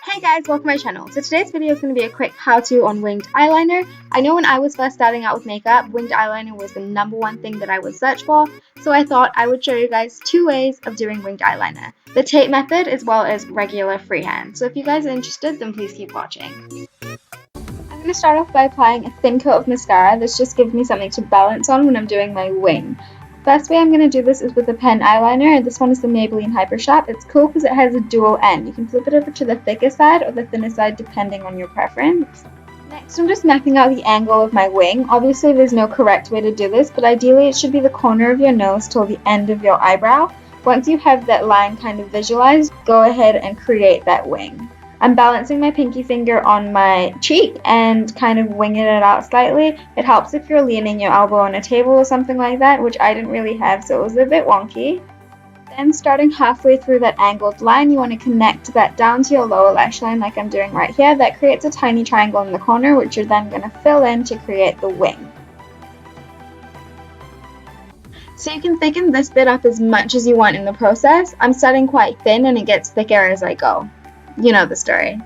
Hey guys, welcome to my channel. So today's video is going to be a quick how-to on winged eyeliner. I know when I was first starting out with makeup, winged eyeliner was the #1 thing that I would search for, so I thought I would show you guys 2 ways of doing winged eyeliner. The tape method as well as regular freehand. So if you guys are interested, then please keep watching. I'm going to start off by applying a thin coat of mascara. This just gives me something to balance on when I'm doing my wing. First way I'm going to do this is with a pen eyeliner. This one is the Maybelline HyperSharp. It's cool because it has a dual end. You can flip it over to the thicker side or the thinner side depending on your preference. Next, I'm just mapping out the angle of my wing. Obviously there's no correct way to do this, but ideally it should be the corner of your nose till the end of your eyebrow. Once you have that line kind of visualized, go ahead and create that wing. I'm balancing my pinky finger on my cheek and kind of winging it out slightly. It helps if you're leaning your elbow on a table or something like that, which I didn't really have, so it was a bit wonky. Then starting halfway through that angled line, you want to connect that down to your lower lash line like I'm doing right here. That creates a tiny triangle in the corner, which you're then going to fill in to create the wing. So you can thicken this bit up as much as you want in the process. I'm starting quite thin and it gets thicker as I go. You know the story.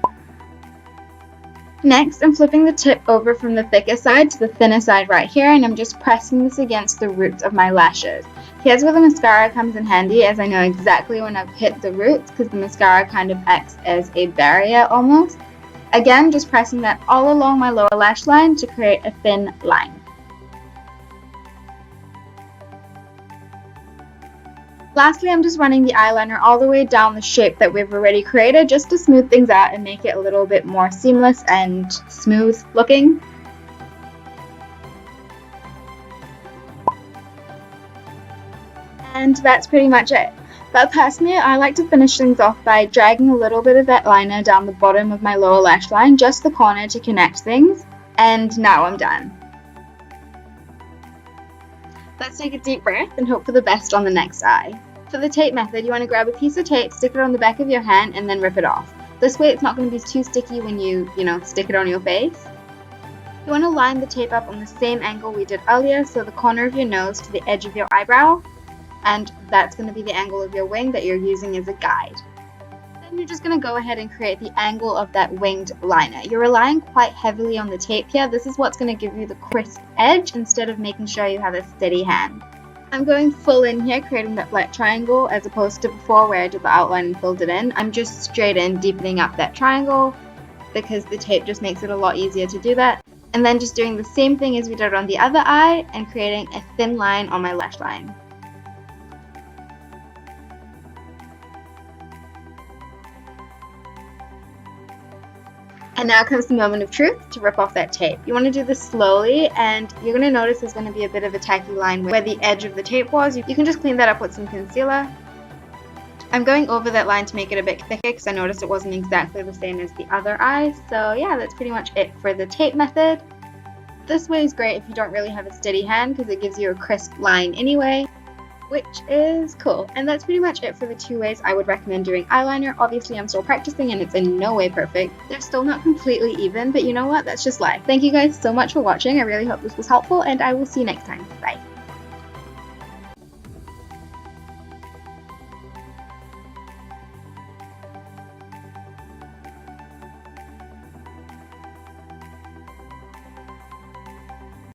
Next, I'm flipping the tip over from the thicker side to the thinner side right here, and I'm just pressing this against the roots of my lashes. Here's where the mascara comes in handy, as I know exactly when I've hit the roots because the mascara kind of acts as a barrier almost. Again, just pressing that all along my lower lash line to create a thin line. Lastly, I'm just running the eyeliner all the way down the shape that we've already created just to smooth things out and make it a little bit more seamless and smooth looking. And that's pretty much it. But personally, I like to finish things off by dragging a little bit of that liner down the bottom of my lower lash line, just the corner to connect things. And now I'm done. Let's take a deep breath and hope for the best on the next eye. For the tape method, you want to grab a piece of tape, stick it on the back of your hand, and then rip it off. This way it's not going to be too sticky when you stick it on your face. You want to line the tape up on the same angle we did earlier, so the corner of your nose to the edge of your eyebrow, and that's going to be the angle of your wing that you're using as a guide. Then you're just going to go ahead and create the angle of that winged liner. You're relying quite heavily on the tape here. This is what's going to give you the crisp edge instead of making sure you have a steady hand. I'm going full in here, creating that flat triangle as opposed to before where I did the outline and filled it in. I'm just straight in deepening up that triangle because the tape just makes it a lot easier to do that. And then just doing the same thing as we did on the other eye and creating a thin line on my lash line. And now comes the moment of truth to rip off that tape. You want to do this slowly, and you're going to notice there's going to be a bit of a tacky line where the edge of the tape was. You can just clean that up with some concealer. I'm going over that line to make it a bit thicker because I noticed it wasn't exactly the same as the other eye. So yeah, that's pretty much it for the tape method. This way is great if you don't really have a steady hand because it gives you a crisp line anyway, which is cool. And that's pretty much it for the 2 ways I would recommend doing eyeliner. Obviously I'm still practicing and it's in no way perfect. They're still not completely even, but you know what? That's just life. Thank you guys so much for watching. I really hope this was helpful and I will see you next time. Bye.